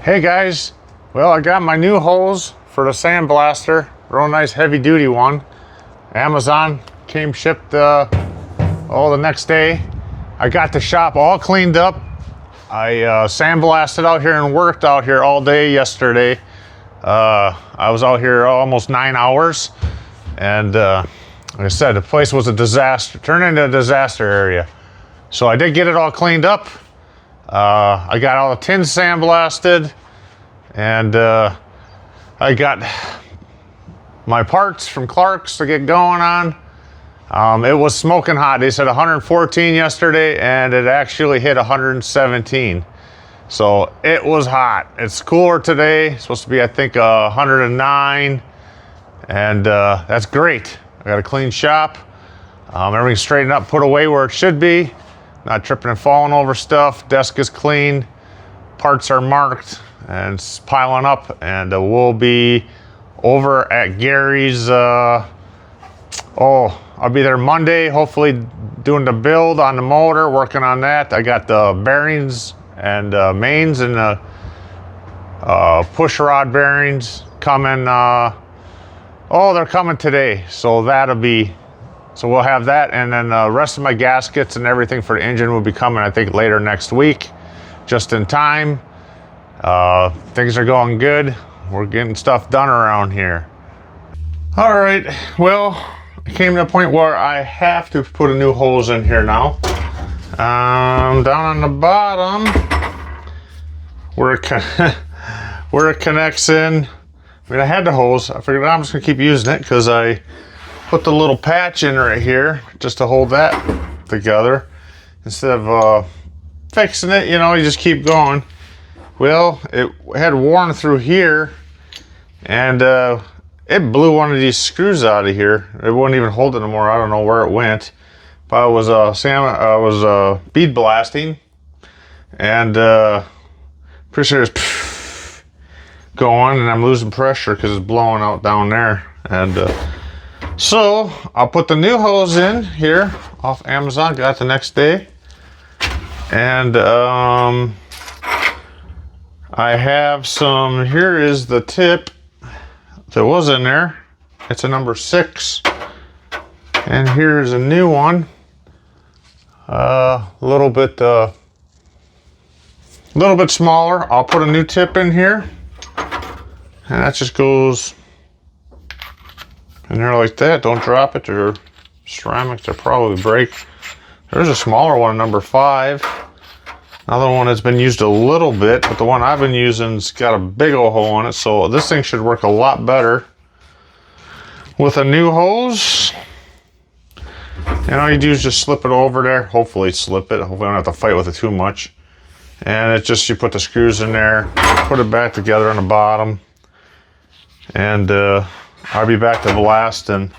Hey guys, well, I got my new hose for the sandblaster, real nice heavy duty one. Amazon came shipped the next day. I got the shop all cleaned up. I sandblasted out here and worked out here all day yesterday. I was out here almost 9 hours, and like I said, the place was a disaster, turned into a disaster area. So I did get it all cleaned up. I got all the tins sandblasted, and I got my parts from Clark's to get going on. It was smoking hot. They said 114 yesterday, and it actually hit 117. So it was hot. It's cooler today. It's supposed to be, I think, 109, and that's great. I got a clean shop. Everything's straightened up, put away where it should be. Not tripping and falling over stuff. Desk is clean. Parts are marked, and it's piling up. And we'll be over at Gary's. I'll be there Monday, hopefully doing the build on the motor, working on that. I got the bearings and mains and the push rod bearings coming. They're coming today, so that'll be. So we'll have that, and then the rest of my gaskets and everything for the engine will be coming, I think, later next week, just in time. Things are going good. We're getting stuff done around here. All right, well, I came to a point where I have to put a new hose in here now. Down on the bottom, where it connects in. I mean, I had the hose. I figured I'm just gonna keep using it because I put the little patch in right here just to hold that together. Instead of fixing it, you just keep going. Well, it had worn through here, and it blew one of these screws out of here. It wouldn't even hold it anymore. I don't know where it went. But I was bead blasting, and pretty sure it's going, and I'm losing pressure because it's blowing out down there. And so I'll put the new hose in here off Amazon, got it the next day. And I have some, here is the tip that was in there. It's a number 6. And here's a new one. A little bit smaller. I'll put a new tip in here. And that just goes in there like that. Don't drop it. They're ceramic. They'll probably break. There's a smaller one, number 5. Another one that's been used a little bit, but the one I've been using's got a big old hole in it. So this thing should work a lot better with a new hose. And all you do is just slip it over there. Hopefully slip it. Hopefully I don't have to fight with it too much. And it's just, you put the screws in there, put it back together on the bottom. And I'll be back to blast, and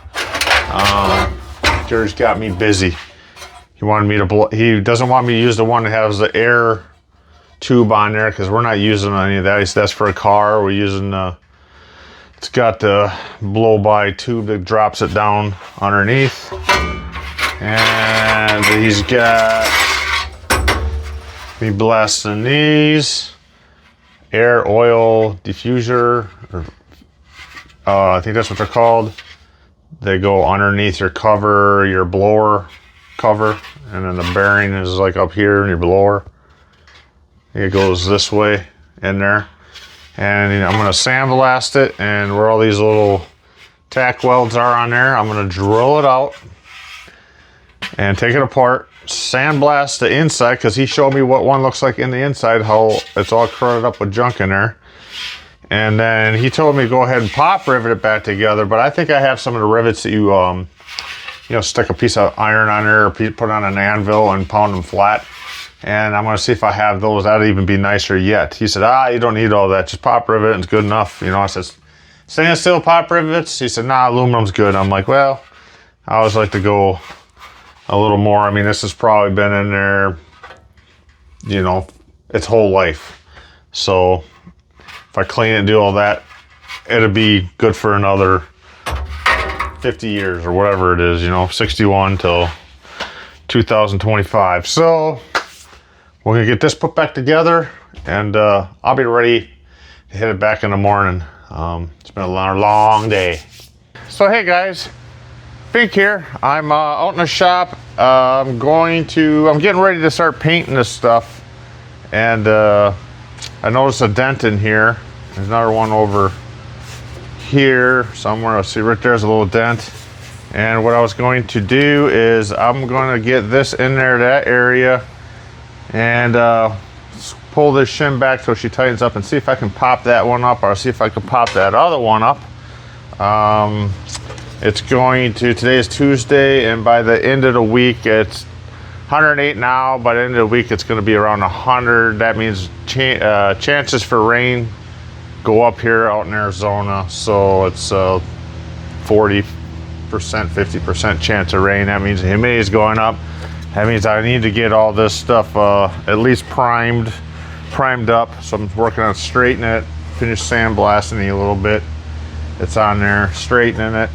Gary's got me busy. He doesn't want me to use the one that has the air tube on there, because we're not using any of that. He said that's for a car. We're using it's got the blow-by tube that drops it down underneath. And he's got me blasting these air oil diffuser, or I think that's what they're called. They go underneath your cover, your blower cover, and then the bearing is like up here in your blower. It goes this way in there. And I'm going to sandblast it, and where all these little tack welds are on there, I'm going to drill it out and take it apart, sandblast the inside, because he showed me what one looks like in the inside, how it's all crowded up with junk in there. And then he told me to go ahead and pop rivet it back together, but I think I have some of the rivets that you stick a piece of iron on there, or put on an anvil and pound them flat. And I'm gonna see if I have those. That'd even be nicer yet. He said, you don't need all that, just pop rivet and it's good enough. I said, stainless steel pop rivets? He said, nah, aluminum's good. I'm like, well, I always like to go a little more. I mean, this has probably been in there, its whole life. So if I clean it and do all that, it'll be good for another 50 years or whatever it is, 61 till 2025. So we're gonna get this put back together, and I'll be ready Hit it back in the morning. It's been a long day. So hey guys, Fink here. I'm out in the shop. I'm getting ready to start painting this stuff, and I noticed a dent in here. There's another one over here somewhere. I see right there's a little dent. And what I was going to do is I'm going to get this in there, that area, and pull this shim back so she tightens up, and see if I can pop that one up, or see if I can pop that other one up. Today is Tuesday, and by the end of the week, it's 108 now. By the end of the week, it's going to be around 100. That means chances for rain go up here out in Arizona. So it's 40%, 50% chance of rain. That means the humidity is going up. That means I need to get all this stuff at least primed up. So I'm working on straightening it, finish sandblasting it a little bit. It's on there, straightening it,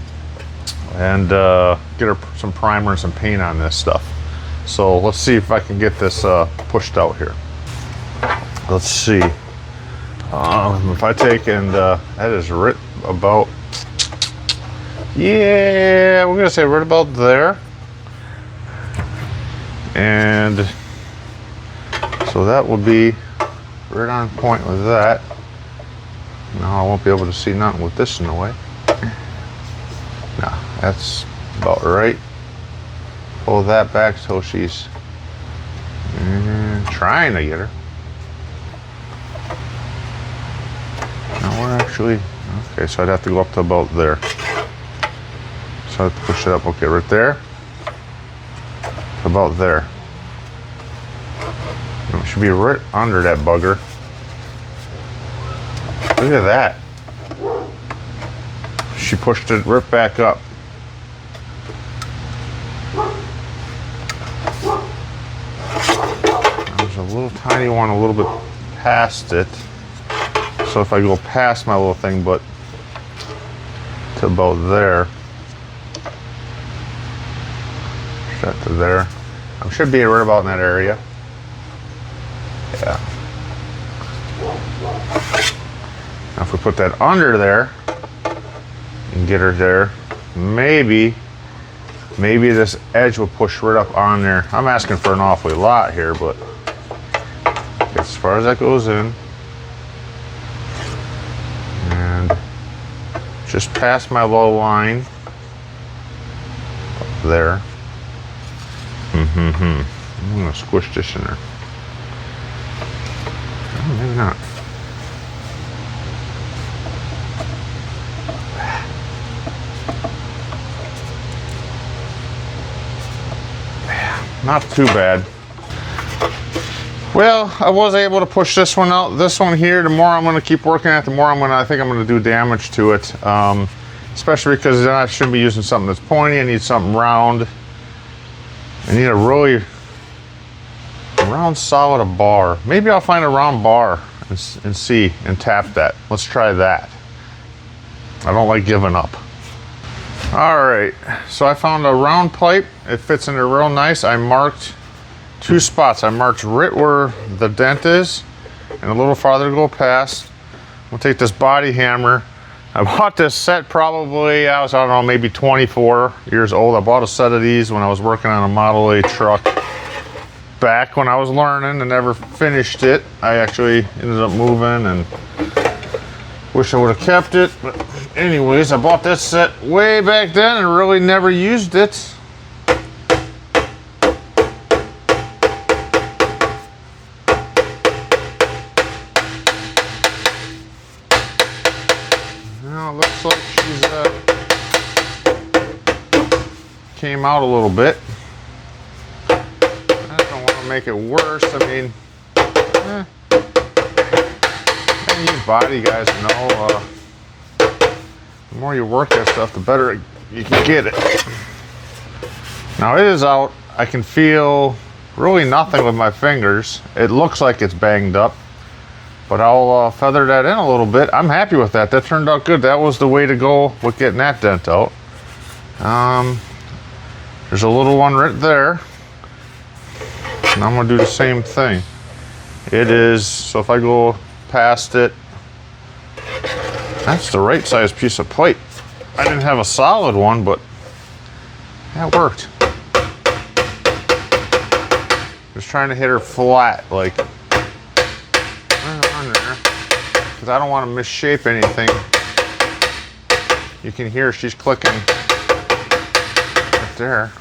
and get her some primer and some paint on this stuff. So let's see if I can get this pushed out here. Let's see. If I take and that is right about, yeah, we're gonna say right about there. And so that will be right on point with that. Now I won't be able to see nothing with this in the way. No, that's about right. Pull that back so she's trying to get her. Now we're actually, okay, so I'd have to go up to about there. So I have to push it up, okay, right there. About there. It should be right under that bugger. Look at that. She pushed it right back up. There's a little tiny one a little bit past it. So if I go past my little thing, but to about there, set to there, I should be right about in that area. Yeah. Now if we put that under there and get her there, maybe this edge will push right up on there. I'm asking for an awfully lot here, but as far as that goes in, and just past my low line up there. I'm gonna squish this in there. Oh, maybe not. Not too bad. Well, I was able to push this one out. This one here, the more I'm going to keep working at, the more I think I'm going to do damage to it. Especially because then I shouldn't be using something that's pointy. I need something round. I need a really round, solid bar. Maybe I'll find a round bar and see and tap that. Let's try that. I don't like giving up. All right, so I found a round pipe. It fits in there real nice. I marked 2 spots. I marked right where the dent is and a little farther to go past. We'll take this body hammer. I bought this set probably, I don't know, maybe 24 years old. I bought a set of these when I was working on a Model A truck back when I was learning and never finished it. I actually ended up moving and wish I would have kept it. But anyways, I bought this set way back then and really never used it. Now it looks like she's came out a little bit. I don't want to make it worse. I mean, you body guys know, the more you work that stuff, the better you can get it. Now it is out. I can feel really nothing with my fingers. It looks like it's banged up, but I'll feather that in a little bit. I'm happy with that. That turned out good. That was the way to go with getting that dent out. There's a little one right there. And I'm gonna do the same thing. It is, so if I go past it, That's the right size piece of pipe. I didn't have a solid one, but that worked. Just trying to hit her flat, like on there, because I don't want to misshape anything. You can hear she's clicking right there.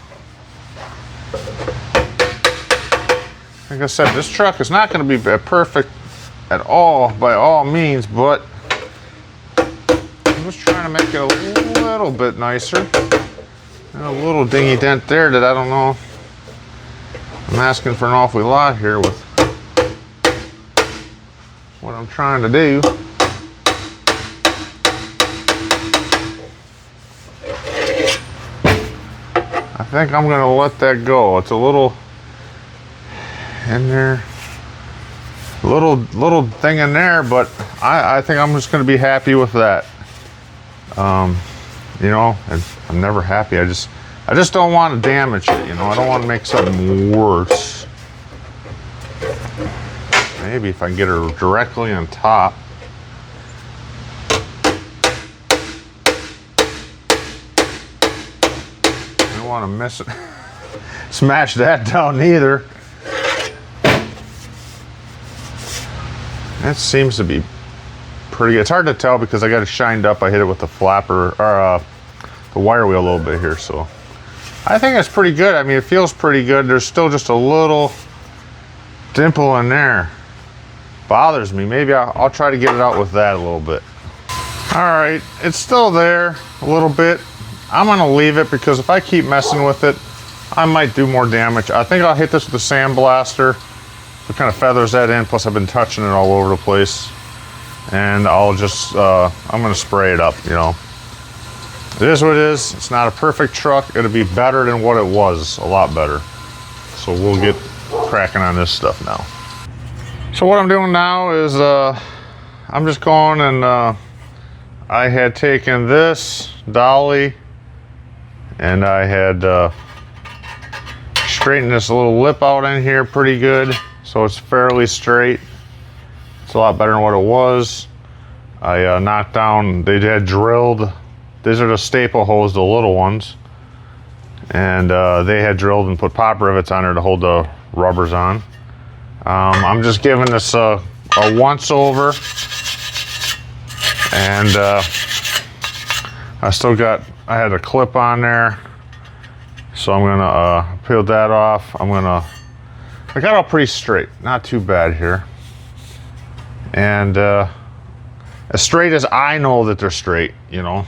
Like I said, this truck is not going to be perfect at all, by all means, but I'm just trying to make it a little bit nicer. And a little dingy dent there that I don't know. I'm asking for an awful lot here with what I'm trying to do. I think I'm gonna let that go. It's a little in there, little thing in there, but I think I'm just gonna be happy with that. You know, and I'm never happy. I just don't want to damage it. You know, I don't want to make something worse. Maybe if I can get her directly on top. I don't want to miss it. Smash that down either. That seems to be pretty good. It's hard to tell because I got it shined up. I hit it with the flapper or the wire wheel a little bit here, so I think it's pretty good. I mean, it feels pretty good. There's still just a little dimple in there. Bothers me. Maybe I'll try to get it out with that a little bit. All right, it's still there a little bit. I'm gonna leave it because if I keep messing with it, I might do more damage. I think I'll hit this with a sandblaster. It kind of feathers that in, plus I've been touching it all over the place. And I'll just, I'm gonna spray it up, you know. It is what it is. It's not a perfect truck. It'll be better than what it was, a lot better. So we'll get cracking on this stuff now. So what I'm doing now is I'm just going and I had taken this dolly and I had straightened this little lip out in here pretty good. So it's fairly straight. It's a lot better than what it was. I knocked down, they had drilled. These are the staple holes, the little ones. And they had drilled and put pop rivets on there to hold the rubbers on. I'm just giving this a once over. And I had a clip on there. So I'm gonna peel that off. I got it all pretty straight, not too bad here. And as straight as I know that they're straight, you know.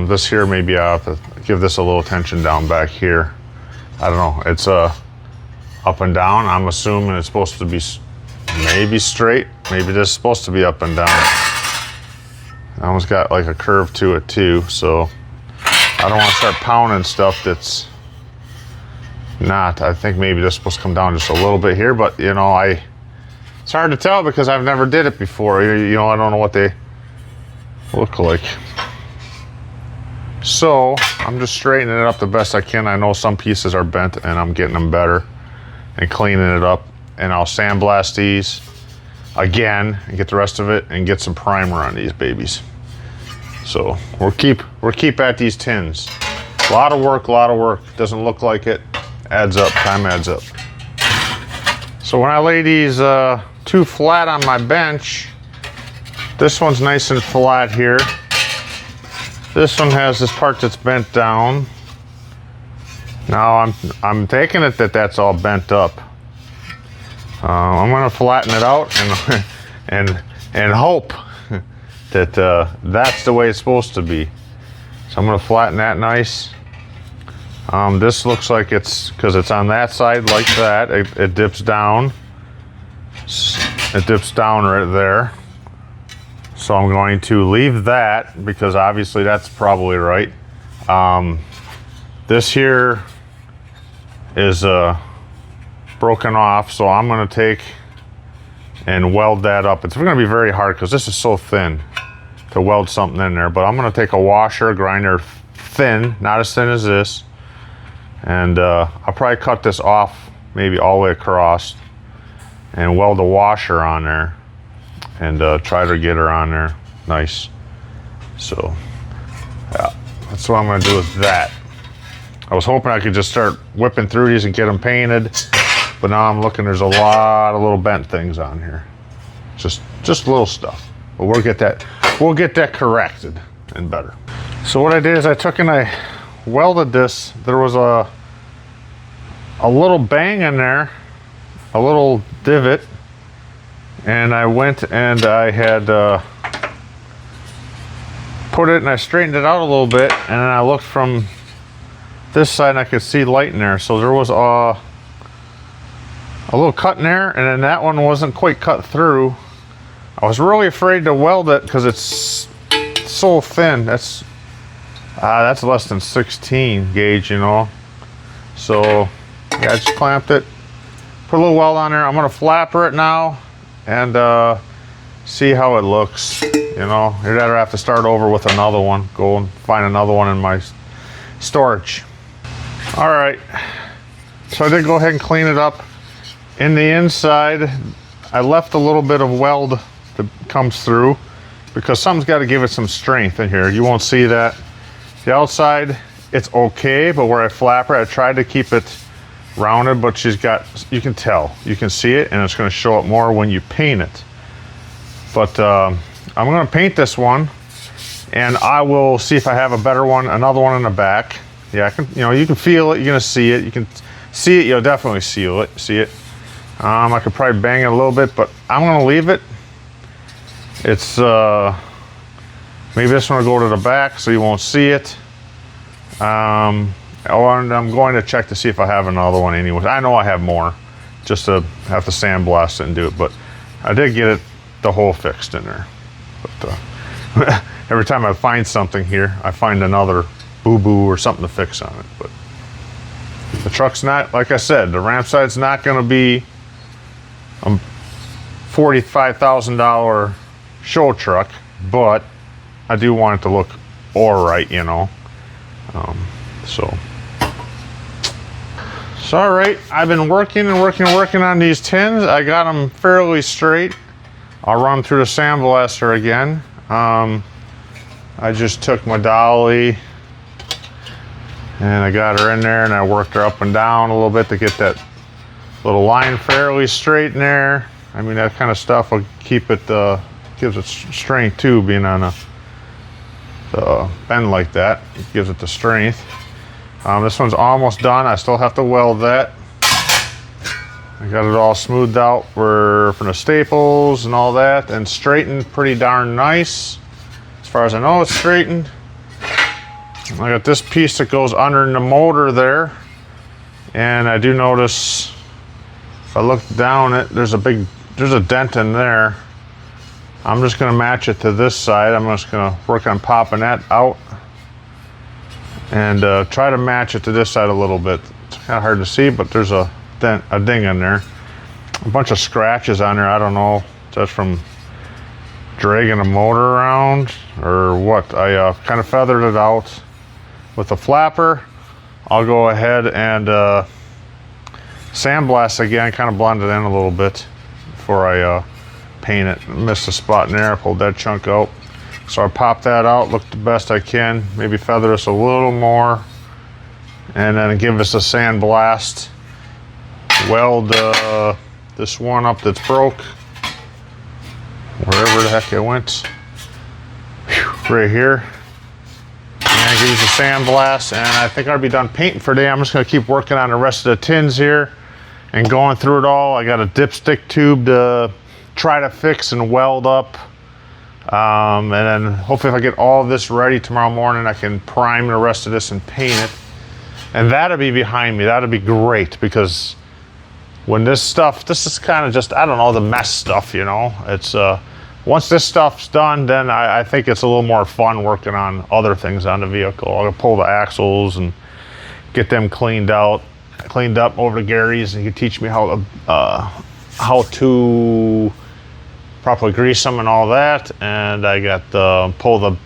This here, maybe I'll have to give this a little tension down back here. I don't know, it's up and down. I'm assuming it's supposed to be maybe straight. Maybe this is supposed to be up and down. I almost got like a curve to it too, so I don't want to start pounding stuff that's not. I think maybe this is supposed to come down just a little bit here, but you know, it's hard to tell because I've never did it before. You know, I don't know what they look like. So I'm just straightening it up the best I can. I know some pieces are bent and I'm getting them better and cleaning it up. And I'll sandblast these again and get the rest of it and get some primer on these babies. So we'll keep at these tins. A lot of work, Doesn't look like it. Adds up, time adds up. So when I lay these two flat on my bench, this one's nice and flat here. This one has this part that's bent down. Now I'm taking it that that's all bent up. I'm gonna flatten it out and hope that that's the way it's supposed to be. So I'm gonna flatten that nice. This looks like it's, because it's on that side like that, it dips down. It dips down right there. So I'm going to leave that because obviously that's probably right. This here is broken off, so I'm gonna take and weld that up. It's gonna be very hard because this is so thin to weld something in there, but I'm gonna take a washer, a grinder thin, not as thin as this, and I'll probably cut this off maybe all the way across and weld a washer on there and try to get her on there. nice. So yeah, that's what I'm gonna do with that. I was hoping I could just start whipping through these and get them painted, but now I'm looking, there's a lot of little bent things on here. Just little stuff. But we'll get that corrected and better. So what I did is I took and I welded this. There was a little bang in there, a little divot, and I went and I had put it and I straightened it out a little bit, and then I looked from this side and I could see light in there. So there was a little cut in there, and then that one wasn't quite cut through. I was really afraid to weld it because it's so thin. That's less than 16 gauge, you know. So yeah, I just clamped it, put a little weld on there. I'm gonna flapper it now and see how it looks. You know, you'd rather have to start over with another one, go and find another one in my storage. All right, so I did go ahead and clean it up. In the inside, I left a little bit of weld that comes through because something's got to give it some strength in here. You won't see that. The outside, it's okay, but where I flapper, I tried to keep it rounded, but you can tell, you can see it, and it's going to show up more when you paint it. But I'm going to paint this one, and I will see if I have a better one, another one in the back. Yeah, you can feel it, you're going to see it. You can see it, you'll definitely see it. I could probably bang it a little bit, but I'm going to leave it. It's maybe this one will go to the back so you won't see it. And I'm going to check to see if I have another one anyway. I know I have more, just to have to sandblast it and do it, but I did get it the hole fixed in there. But every time I find something here, I find another boo-boo or something to fix on it. But the truck's not, like I said, the ramp side's not going to be a $45,000 show truck, but I do want it to look all right, you know. So all right, I've been working on these tins. I got them fairly straight. I'll run through the sandblaster again. I just took my dolly and I got her in there and I worked her up and down a little bit to get that little line fairly straight in there. I mean, that kind of stuff will keep it, gives it strength too, being on a bend like that. It gives it the strength. This one's almost done. I still have to weld that. I got it all smoothed out for the staples and all that, and straightened pretty darn nice. As far as I know, it's straightened. I got this piece that goes under the motor there, and I do notice if I look down it, there's a dent in there. I'm just gonna match it to this side. I'm just gonna work on popping that out and try to match it to this side a little bit. It's kind of hard to see, but there's a ding in there. A bunch of scratches on there. I don't know if that's from dragging a motor around or what. I kind of feathered it out with a flapper. I'll go ahead and sandblast again, kind of blend it in a little bit before I paint it. Missed a spot in there, I pulled that chunk out. So I pop that out, look the best I can, maybe feather this a little more, and then give us a sandblast. Weld this one up that's broke, wherever the heck it went. Whew, right here. And give us a sandblast, and I think I'll be done painting for today. I'm just gonna keep working on the rest of the tins here and going through it all. I got a dipstick tube to try to fix and weld up. And then hopefully if I get all of this ready tomorrow morning, I can prime the rest of this and paint it. And that'll be behind me. That'll be great, because when this is kind of just, I don't know, the mess stuff, you know. It's, once this stuff's done, then I think it's a little more fun working on other things on the vehicle. I'll pull the axles and get them cleaned up over to Gary's, and he can teach me how to properly grease them and all that. And I got pull the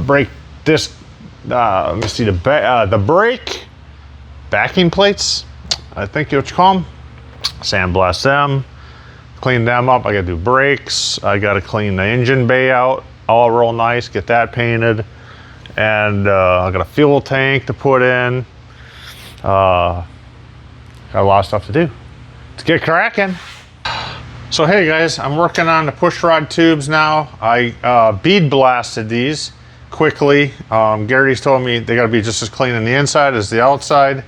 brake disc. Let me see the brake backing plates, I think what you call them. Sandblast them, clean them up. I gotta do brakes. I gotta clean the engine bay out, all real nice, get that painted. And I got a fuel tank to put in. Got a lot of stuff to do. Let's get cracking. So hey guys, I'm working on the push rod tubes now. I bead blasted these quickly. Gary's told me they gotta be just as clean on the inside as the outside.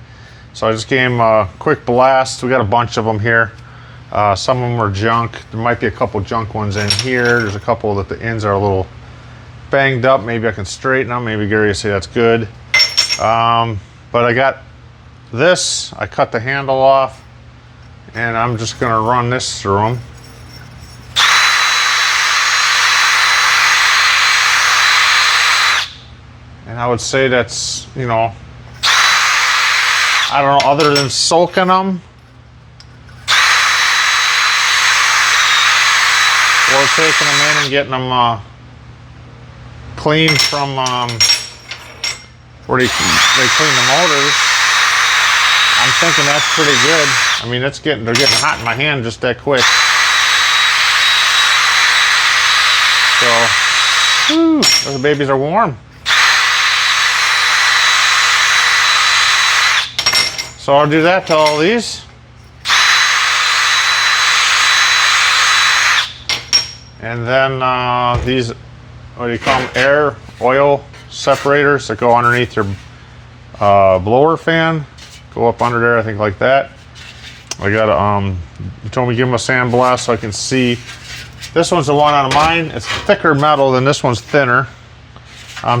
So I just gave them a quick blast. We got a bunch of them here. Some of them are junk. There might be a couple junk ones in here. There's a couple that the ends are a little banged up. Maybe I can straighten them. Maybe Gary will say that's good. But I got this. I cut the handle off, and I'm just gonna run this through them. And I would say that's, you know, I don't know, other than soaking them or taking them in and getting them clean from where they clean the motors. I'm thinking that's pretty good. I mean, they're getting hot in my hand just that quick. So, whew, those babies are warm. So I'll do that to all these. And then these, what do you call them, air oil separators that go underneath your blower fan. Go up under there, I think, like that. I got you told me to give them a sandblast so I can see. This one's the one out of mine. It's thicker metal than this one's thinner.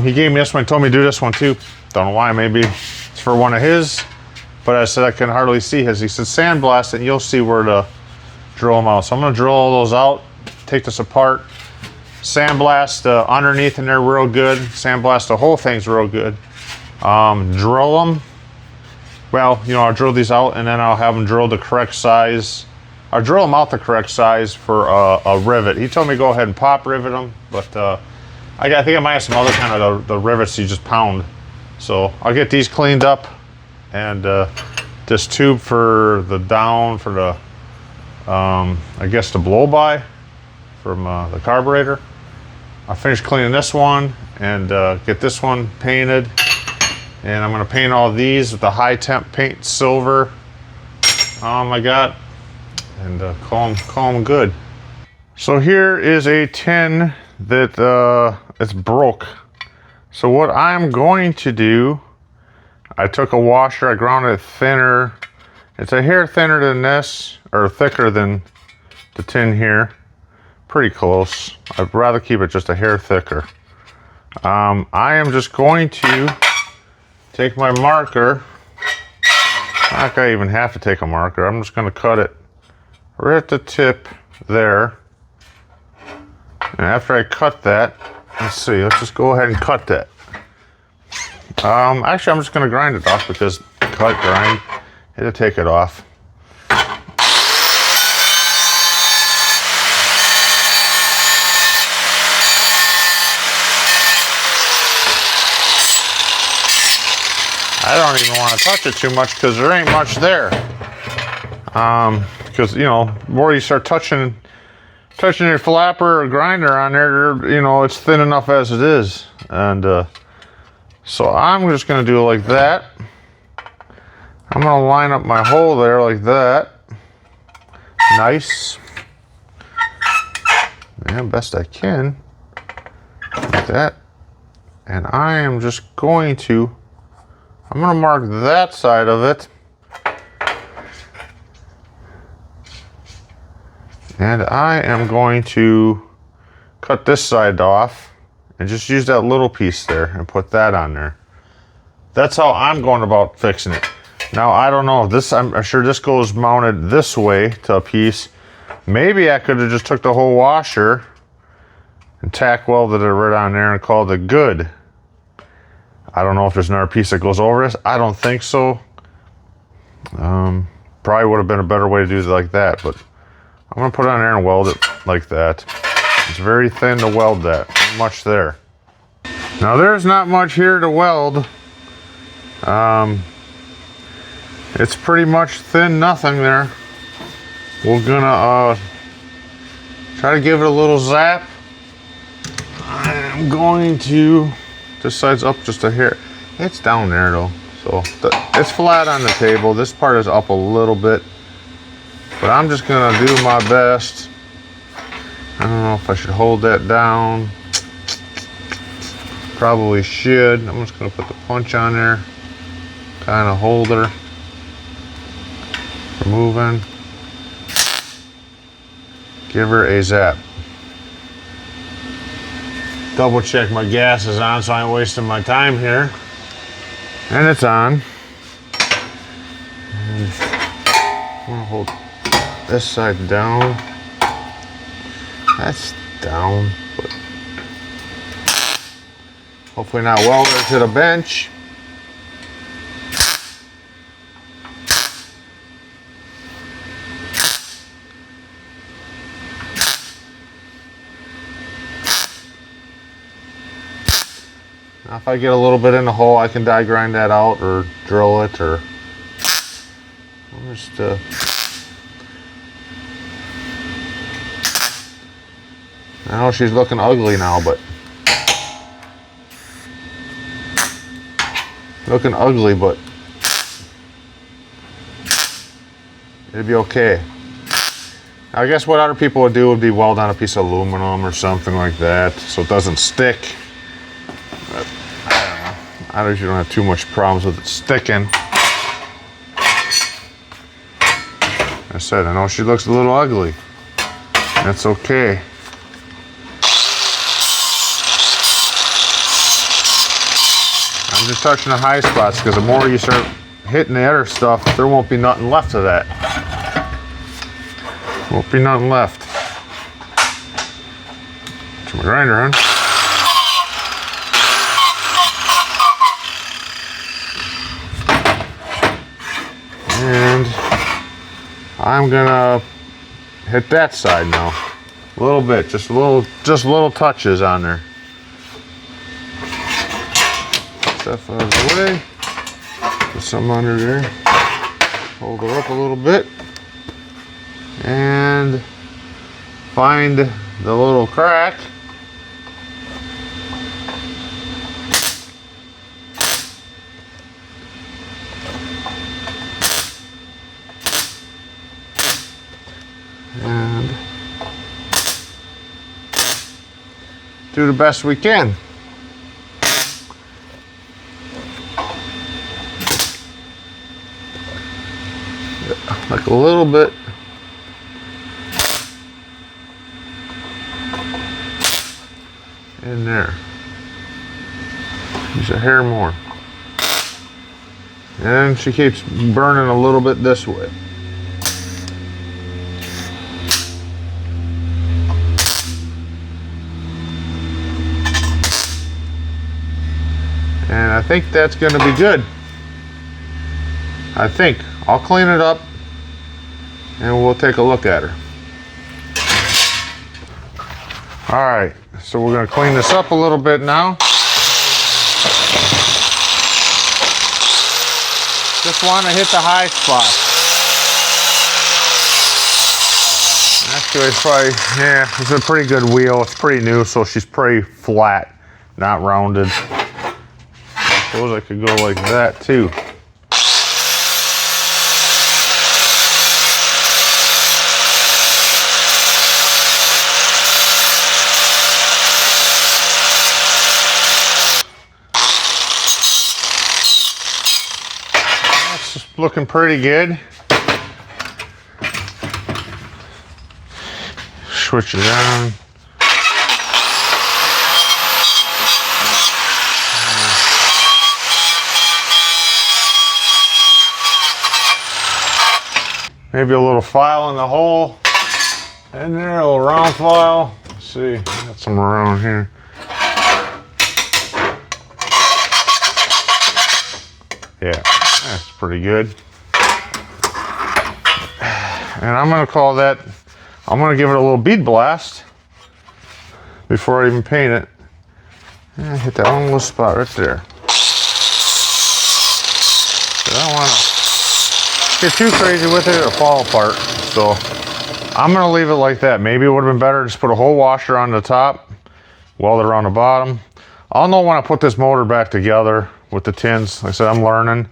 He gave me this one, told me to do this one too. Don't know why, maybe it's for one of his. But I said I can hardly see his. He said sandblast it and you'll see where to drill them out. So I'm gonna drill all those out, take this apart, sandblast underneath in there real good, sandblast the whole thing's real good. Drill them. Well, you know, I'll drill these out and then I'll have them drilled the correct size. I'll drill them out the correct size for a rivet. He told me to go ahead and pop rivet them, but I think I might have some other kind of the rivets you just pound. So I'll get these cleaned up, and this tube for the down for the, I guess the blow by from the carburetor. I'll finish cleaning this one and get this one painted. And I'm gonna paint all these with the high temp paint silver I got, and call them good. So here is a tin that it's broke. So what I'm going to do, I took a washer, I ground it thinner. It's a hair thinner than this, or thicker than the tin here. Pretty close. I'd rather keep it just a hair thicker. I am just going to take my marker. I'm not gonna even have to take a marker. I'm just gonna cut it right at the tip there. And after I cut that, let's let's just go ahead and cut that. Actually, I'm just gonna grind it off because grind, it'll take it off. I don't even want to touch it too much because there ain't much there. Because, you know, the more you start touching your flapper or grinder on there, you know, it's thin enough as it is. And so I'm just going to do it like that. I'm going to line up my hole there like that. Nice. Yeah, best I can. Like that. And I am just going to, I'm going to mark that side of it. And I am going to cut this side off and just use that little piece there and put that on there. That's how I'm going about fixing it. Now, I don't know, this, I'm sure this goes mounted this way to a piece. Maybe I could have just took the whole washer and tack welded it right on there and called it good. I don't know if there's another piece that goes over this. I don't think so. Probably would have been a better way to do it like that, but I'm gonna put it on there and weld it like that. It's very thin to weld that, not much there. Now there's not much here to weld. It's pretty much thin nothing there. We're gonna Try to give it a little zap. I'm going to, this side's up just a hair. It's down there though. So it's flat on the table. This part is up a little bit. But I'm just gonna do my best. I don't know if I should hold that down. Probably should. I'm just gonna put the punch on there. Kind of hold her. Removing. Give her a zap. Double check my gas is on so I ain't wasting my time here. And it's on. And I'm gonna hold this side down. That's down, but hopefully not welder to the bench. Now if I get a little bit in the hole, I can die grind that out or drill it, or I'm just I know she's looking ugly now, but it'd be okay. Now, I guess what other people would do would be weld on a piece of aluminum or something like that so it doesn't stick. But I don't know. I usually don't have too much problems with it sticking. I said, I know she looks a little ugly. That's okay. I'm just touching the high spots because the more you start hitting the other stuff, there won't be nothing left of that. Won't be nothing left. Turn my grinder on. And I'm gonna hit that side now. A little bit, just little touches on there. Stuff out of the way. Put something under there. Hold her up a little bit. And find the little crack. And do the best we can. Like a little bit. In there. Just a hair more. And she keeps burning a little bit this way. And I think that's going to be good. I think. I'll clean it up and we'll take a look at her. All right, so we're going to clean this up a little bit now. Just want to hit the high spot. Actually, it's probably, yeah, it's a pretty good wheel. It's pretty new, so she's pretty flat, not rounded. I suppose I could go like that too. Looking pretty good. Switch it on. Maybe a little file in the hole. In there, a little round file. Let's see, got some around here. Yeah. That's pretty good. And I'm going to call that, I'm going to give it a little bead blast before I even paint it. And hit that one little spot right there. I don't want to get too crazy with it or fall apart. So I'm gonna leave it like that. Maybe it would have been better to just put a whole washer on the top, weld it around the bottom. I'll know when I put this motor back together with the tins. Like I said, I'm learning.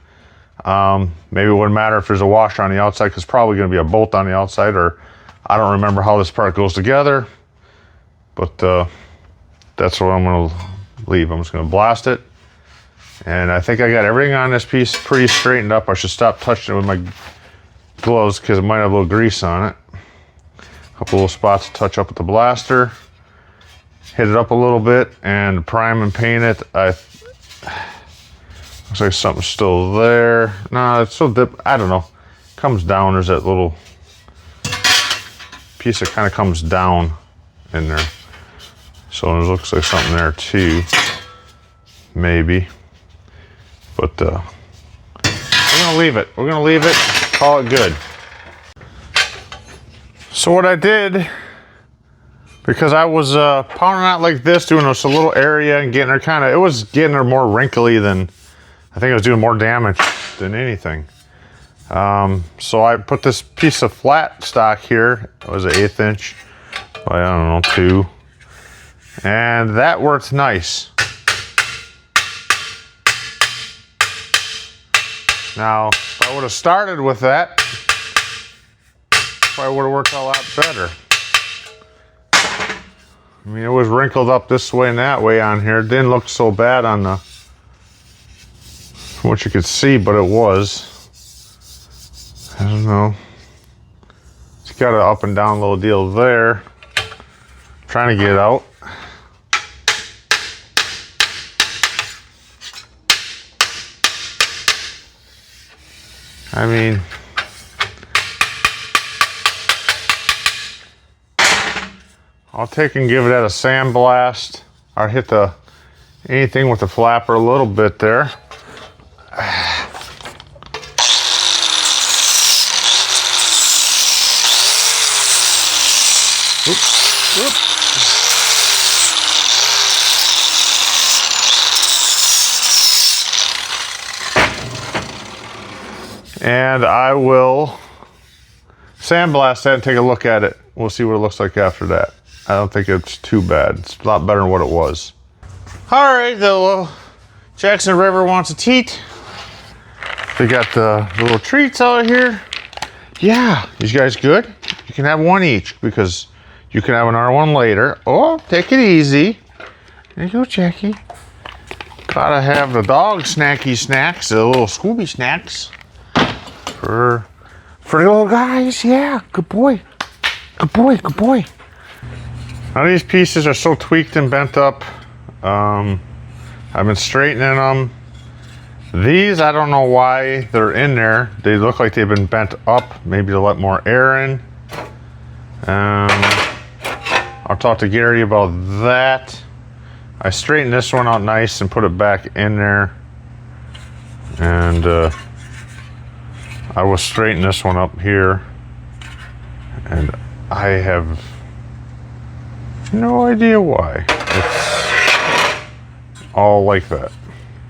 Maybe it wouldn't matter if there's a washer on the outside, because it's probably gonna be a bolt on the outside, or I don't remember how this part goes together. But that's what I'm gonna leave. I'm just gonna blast it. And I think I got everything on this piece pretty straightened up. I should stop touching it with my gloves because it might have a little grease on it. A couple little spots to touch up with the blaster. Hit it up a little bit and prime and paint it. Looks like something's still there. No, it's still I don't know. Comes down. There's that little piece that kind of comes down in there. So it looks like something there too. Maybe. But we're gonna leave it. We're gonna leave it. Call it good. So what I did, because I was pounding out like this, doing this a little area and getting her it was getting her more wrinkly than, I think it was doing more damage than anything. So I put this piece of flat stock here. It was an 1/8 inch by, I don't know, 2. And that worked nice. Now, if I would have started with that, probably would have worked a lot better. I mean, it was wrinkled up this way and that way on here. It didn't look so bad on the, from what you could see, but it was. I don't know. It's got an up and down little deal there. I'm trying to get it out. I mean, I'll take and give it at a sandblast. I'll hit anything with the flapper a little bit there. Oops, oops. And I will sandblast that and take a look at it. We'll see what it looks like after that. I don't think it's too bad. It's a lot better than what it was. All right, the little Jackson River wants a teat. They got the little treats out here. Yeah, these guys good? You can have one each because you can have another one later. Oh, take it easy. There you go, Jackie. Gotta have the dog snacky snacks, the little Scooby snacks. For the little guys, yeah, good boy. Good boy, good boy. Now these pieces are so tweaked and bent up. I've been straightening them. These, I don't know why they're in there. They look like they've been bent up, maybe to let more air in. I'll talk to Gary about that. I straightened this one out nice and put it back in there. And I will straighten this one up here. And I have no idea why. It's all like that.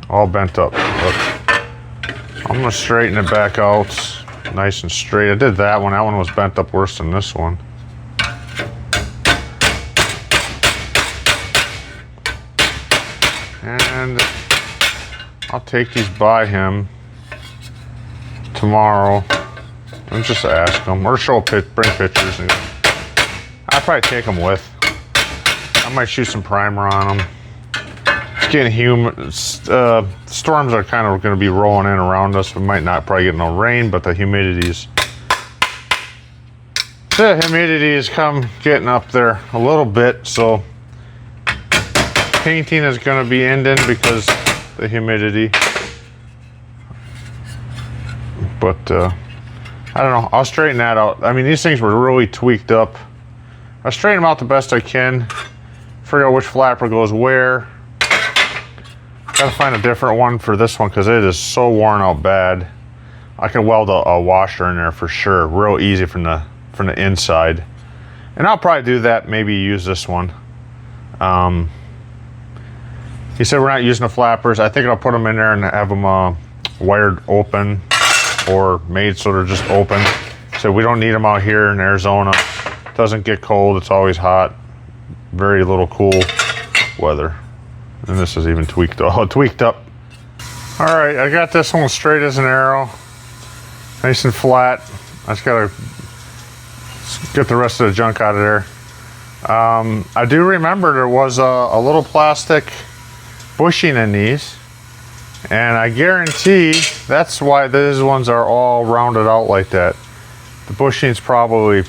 All bent up. Look. I'm gonna straighten it back out nice and straight. I did that one. That one was bent up worse than this one. And I'll take these by him tomorrow and just ask him, or bring pictures. And I'll probably take them with. I might shoot some primer on them. It's getting humid. Storms are kind of going to be rolling in around us. We might not probably get no rain, but the humidity is getting up there a little bit. So painting is going to be ending because the humidity. But I don't know. I'll straighten that out. I mean, these things were really tweaked up. I'll straighten them out the best I can. Figure out which flapper goes where. Gotta find a different one for this one because it is so worn out bad. I can weld a washer in there for sure, real easy from the inside. And I'll probably do that. Maybe use this one. He said we're not using the flappers. I think I'll put them in there and have them wired open or made so they're just open. So we don't need them out here in Arizona. Doesn't get cold, it's always hot. Very little cool weather. And this is even tweaked, tweaked up. All right, I got this one straight as an arrow. Nice and flat. I just gotta get the rest of the junk out of there. I do remember there was a little plastic bushing in these, and I guarantee that's why these ones are all rounded out like that. The bushings probably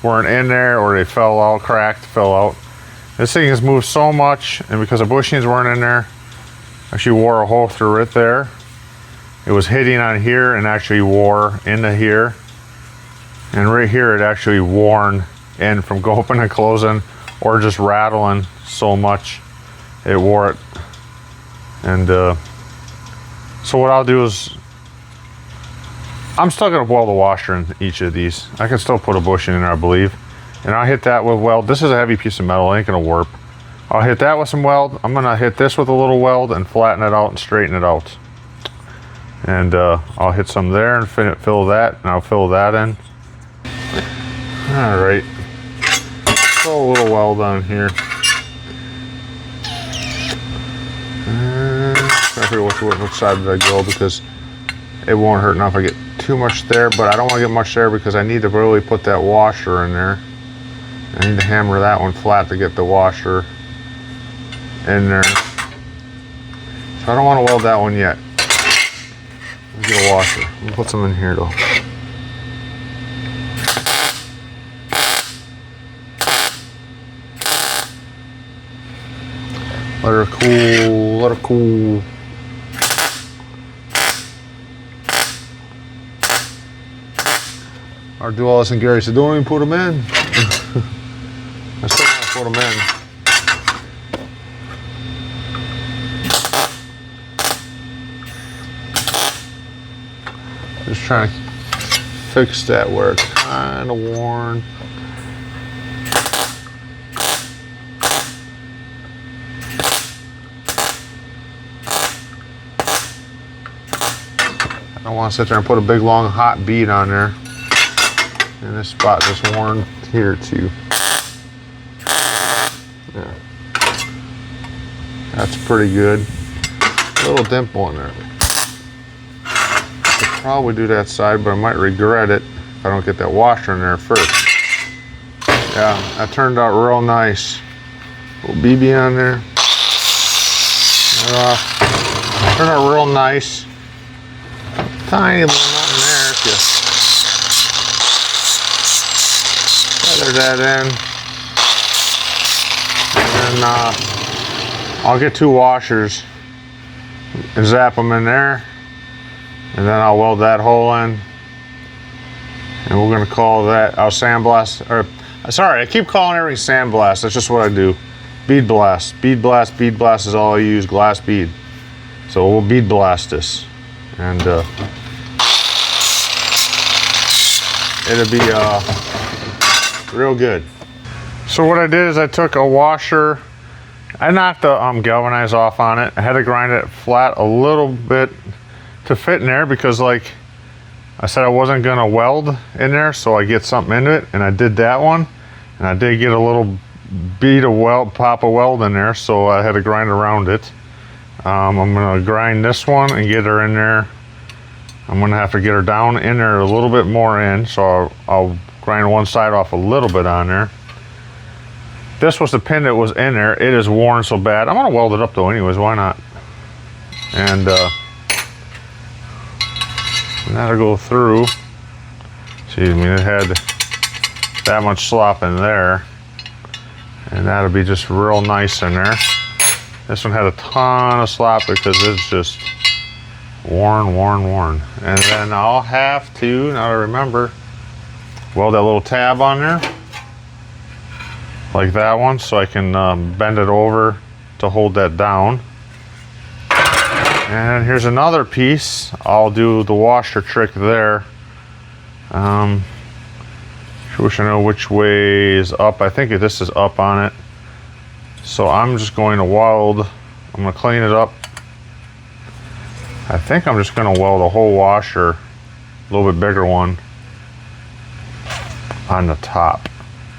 weren't in there, or they fell out, cracked, fell out. This thing has moved so much, and because the bushings weren't in there, actually wore a hole through it there. It was hitting on here and actually wore into here. And right here it actually worn in from opening and closing, or just rattling so much it wore it. And so what I'll do is, I'm still gonna weld a washer in each of these. I can still put a bushing in there, I believe. And I'll hit that with weld. This is a heavy piece of metal, it ain't gonna warp. I'll hit that with some weld. I'm gonna hit this with a little weld and flatten it out and straighten it out. And I'll hit some there and fill that, and I'll fill that in. All right, throw a little weld on here. I figure which side did I go, because it won't hurt enough if I get too much there, but I don't want to get much there because I need to really put that washer in there. I need to hammer that one flat to get the washer in there. So I don't want to weld that one yet. Let's get a washer. We'll put some in here though. Let her cool, let her cool. I'll do all this, and Gary said, don't even put them in. I still want to put them in. Just trying to fix that where it's kind of worn. I don't want to sit there and put a big long hot bead on there. And this spot just worn here too. Yeah. That's pretty good. A little dimple in there. I'll probably do that side, but I might regret it if I don't get that washer in there first. Yeah, that turned out real nice. Little BB on there. Turned out real nice. Tiny little nothing there if you feather that in. And then I'll get 2 washers and zap them in there. And then I'll weld that hole in. And we're gonna call that, I'll sandblast, or sorry, I keep calling everything sandblast. That's just what I do. Bead blast, bead blast, bead blast is all I use, glass bead. So we'll bead blast this. And it'll be real good. So what I did is I took a washer, I knocked the galvanize off on it. I had to grind it flat a little bit to fit in there, because like I said, I wasn't gonna weld in there, so I get something into it, and I did that one, and I did get a little bead of weld, pop a weld in there, so I had to grind around it. I'm gonna grind this one and get her in there. I'm gonna have to get her down in there a little bit more in, so I'll grind one side off a little bit on there. This was the pin that was in there. It is worn so bad. I'm gonna weld it up though anyways, why not? And that'll go through. See, I mean, it had that much slop in there, and that'll be just real nice in there. This one had a ton of slop because it's just worn. And then I'll have to, now I remember, weld that little tab on there, like that one, so I can bend it over to hold that down. And here's another piece. I'll do the washer trick there. Wish I know which way is up. I think this is up on it. So I'm just going to weld. I'm going to clean it up. I think I'm just going to weld a whole washer, a little bit bigger one, on the top.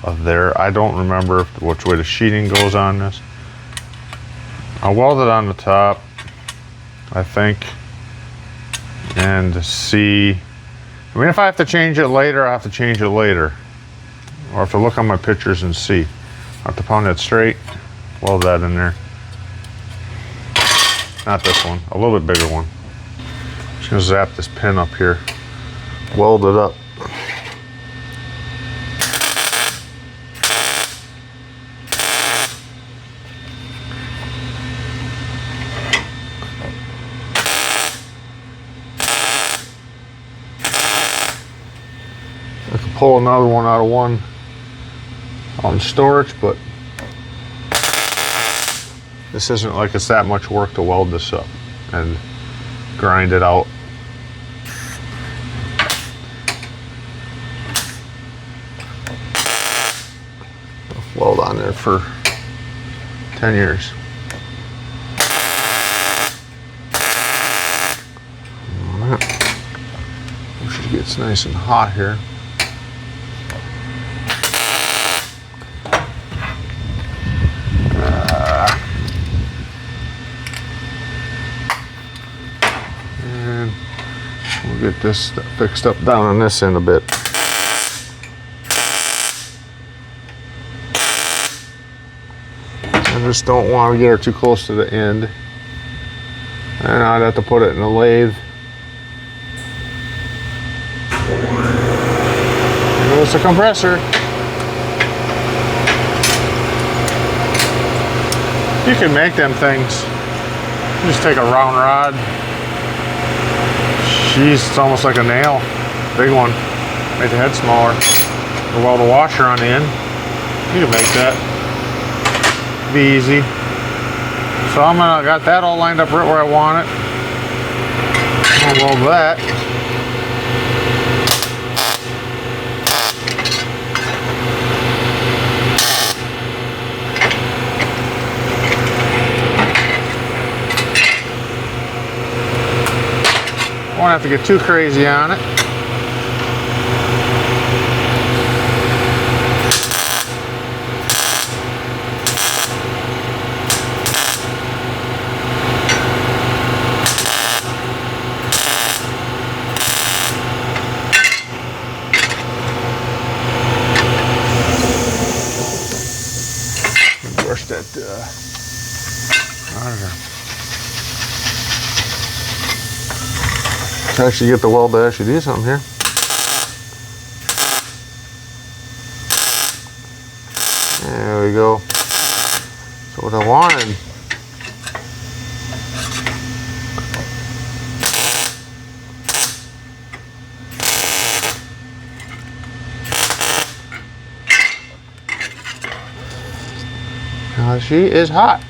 of there. I don't remember which way the sheeting goes on this. I'll weld it on the top, I think, and see. I mean, if I have to change it later, I have to change it later. Or I have to look on my pictures and see. I have to pound it straight, weld that in there. Not this one, a little bit bigger one. Just gonna zap this pin up here, weld it up. I could pull another one out of one on storage, but this isn't like it's that much work to weld this up and grind it out. Weld on there for 10 years. Once it gets nice and hot here. Get this fixed up down on this end a bit. I just don't want to get her too close to the end. And I'd have to put it in the lathe. There goes the compressor. You can make them things. You just take a round rod. Jeez, it's almost like a nail. Big one. Make the head smaller. Or weld a washer on the end. You can make that. Be easy. So I got that all lined up right where I want it. I'll weld that. Won't have to get too crazy on it. Brush that I don't know. Actually get the weld to actually do something here. There we go. That's what I wanted. Now she is hot.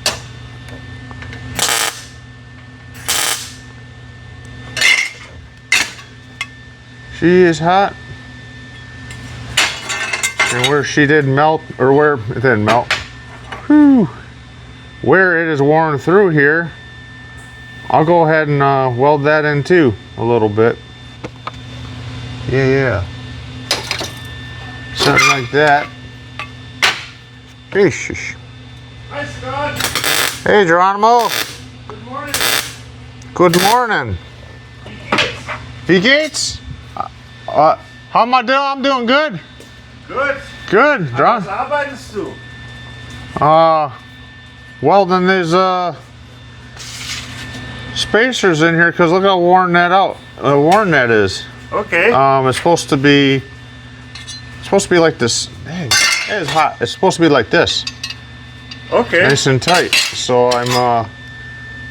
She is hot. And where she did melt, or where it didn't melt, whew, where it is worn through here, I'll go ahead and weld that in too a little bit. Yeah. Something like that. Sheesh. Hi, Scott. Hey, Geronimo. Good morning. Good morning. V Gates? How am I doing? I'm doing good. Good. Good, John. Was arbeitest du? Welding these spacers in here because look how worn that is. Okay. It's supposed to be like this. Hey, it is hot. It's supposed to be like this. Okay. Nice and tight. So I'm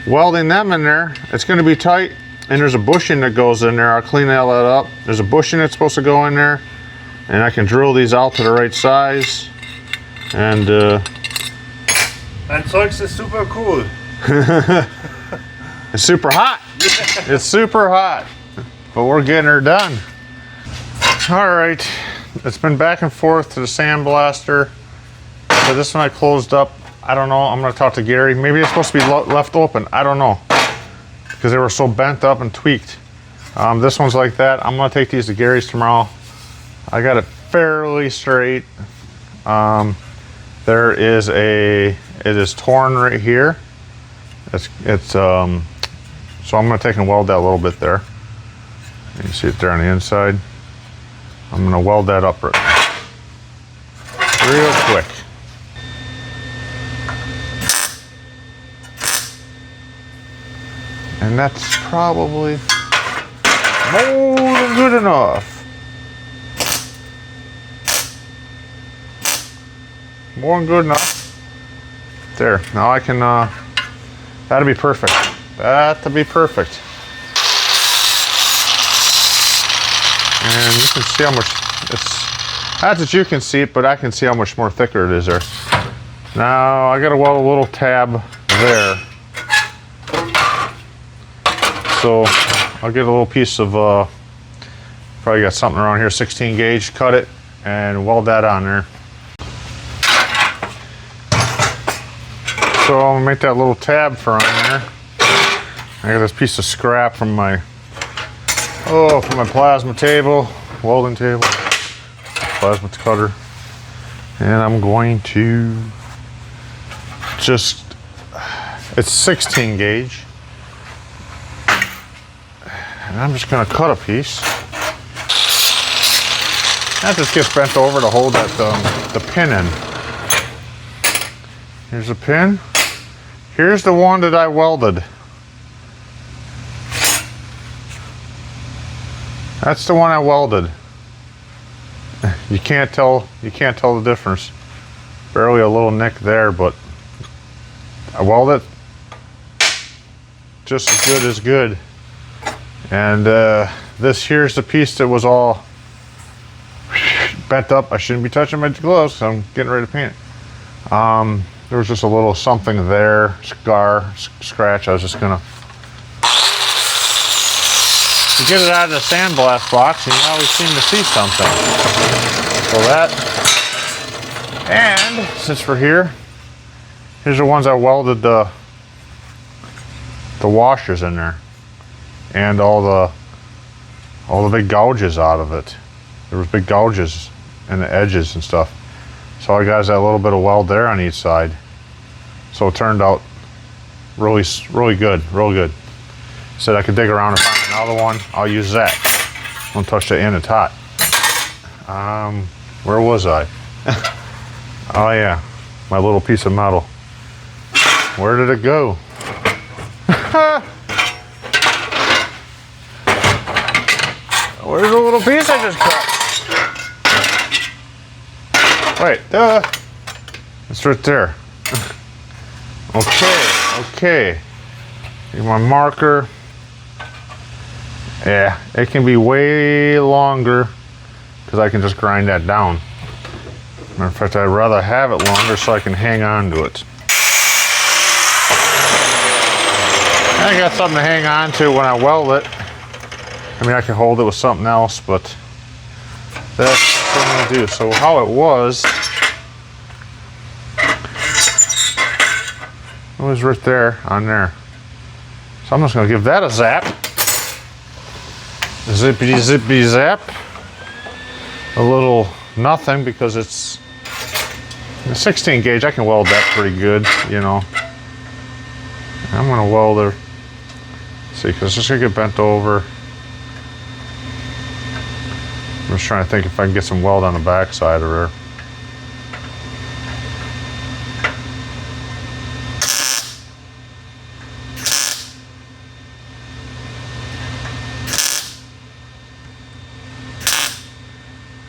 welding them in there. It's going to be tight. And there's a bushing that goes in there. I'll clean all that up. There's a bushing that's supposed to go in there. And I can drill these out to the right size. And Dein Zeugs ist super cool. it's super hot. It's super hot. But we're getting her done. All right. It's been back and forth to the sandblaster. So this one I closed up. I don't know. I'm going to talk to Gary. Maybe it's supposed to be left open. I don't know. Because they were so bent up and tweaked. This one's like that. I'm gonna take these to Gary's tomorrow. I got it fairly straight. There is it is torn right here. So I'm gonna take and weld that a little bit there. You can see it there on the inside. I'm gonna weld that up real quick. And that's probably more than good enough. More than good enough. There, now I can, that'll be perfect. That'll be perfect. And you can see how much, not that you can see it, but I can see how much more thicker it is there. Now I gotta weld a little tab there. So I'll get a little piece of, probably got something around here, 16 gauge, cut it and weld that on there. So I'll make that little tab for on there. I got this piece of scrap from my plasma table, welding table, plasma cutter. And I'm going to just, it's 16 gauge. And I'm just gonna cut a piece. That just gets bent over to hold that the pin in. Here's the pin. Here's the one that I welded. That's the one I welded. You can't tell the difference. Barely a little nick there, but I welded just as good as good. And this here's the piece that was all bent up. I shouldn't be touching my gloves, so I'm getting ready to paint it. There was just a little something there, scratch. I was just gonna get it out of the sandblast box, and you always seem to see something. So that, and since we're here, here's the ones I welded the washers in there, and all the big gouges out of it. There was big gouges in the edges and stuff. So I got that little bit of weld there on each side. So it turned out really good, real good. Said I could dig around and find another one. I'll use that. Don't touch the end, it's hot. Where was I? Oh yeah, my little piece of metal. Where did it go? Where's the little piece I just cut? Wait, it's right there. Okay. Here's my marker. Yeah, it can be way longer because I can just grind that down. Matter of fact, I'd rather have it longer so I can hang on to it. I got something to hang on to when I weld it. I mean, I can hold it with something else, but that's what I'm gonna do. So how it was right there on there. So I'm just gonna give that a zap. Zippity zippity zap. A little nothing because it's a 16 gauge. I can weld that pretty good, you know. I'm gonna weld it. See, because it's just gonna get bent over. I'm just trying to think if I can get some weld on the back side of her.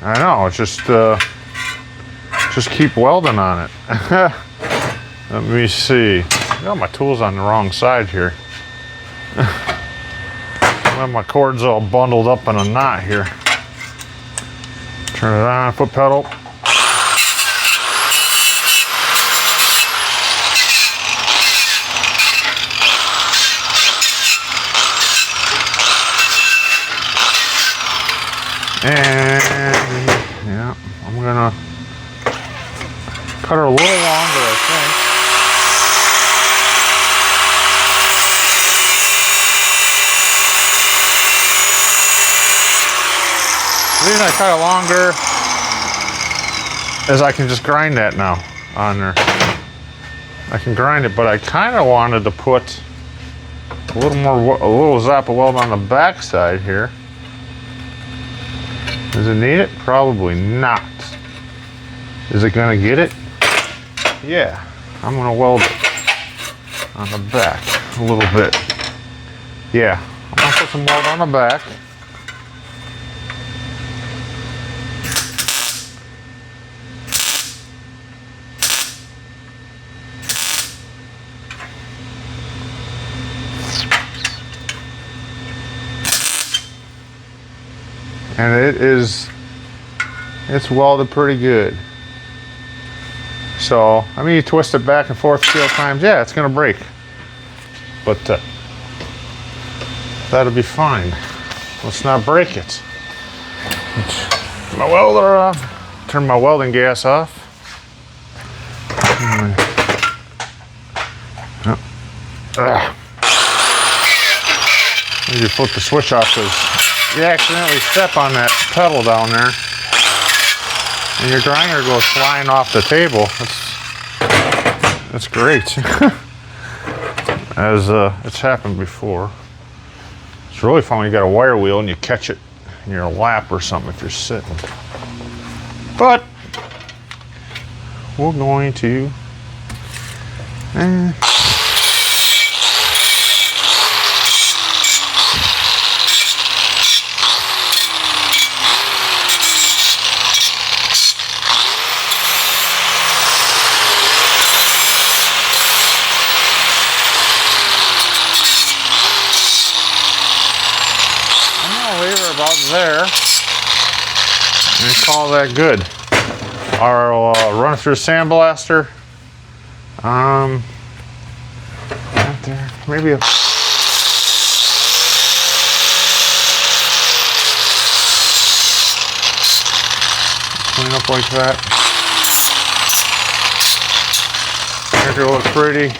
I know, it's just keep welding on it. Let me see. I got my tools on the wrong side here. I have my cords all bundled up in a knot here. Turn it on, foot pedal. And yeah, I'm gonna cut her a little longer, I think. The reason I cut it longer is I can just grind that now on there. I can grind it, but I kind of wanted to put a little Zappa weld on the back side here. Does it need it? Probably not. Is it gonna get it? Yeah, I'm gonna weld it on the back a little bit. Yeah, I'm gonna put some weld on the back. And it's welded pretty good. So, I mean, you twist it back and forth a few times, yeah, it's gonna break. But that'll be fine. Let's not break it. Turn my welder off. Turn my welding gas off. You flip the switch off because you accidentally step on that pedal down there and your grinder goes flying off the table. That's great. As it's happened before. It's really fun when you got a wire wheel and you catch it in your lap or something if you're sitting. But we're going to about there and call that good. I'll run it through a sandblaster. Right there, maybe a clean up like that. Make it look pretty.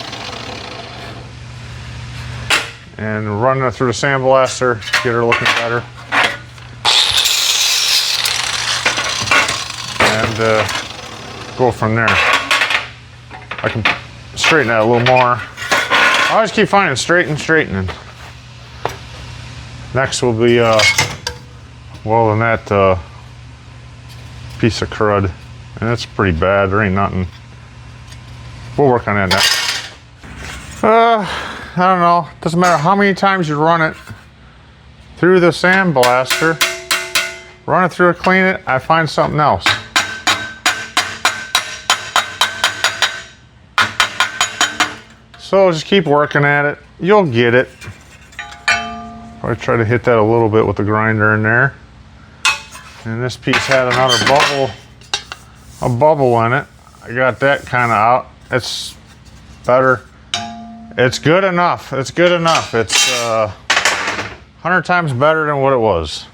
And run it through the sandblaster, get her looking better. And go from there. I can straighten that a little more. I always keep finding straightening. Next will be welding that piece of crud, and it's pretty bad. There ain't nothing. We'll work on that next. I don't know. Doesn't matter how many times you run it through the sandblaster. Run it through it, clean it. I find something else. So just keep working at it. You'll get it. Probably try to hit that a little bit with the grinder in there. And this piece had another bubble in it. I got that kind of out. It's better. It's good enough. It's good enough. It's 100 times better than what it was.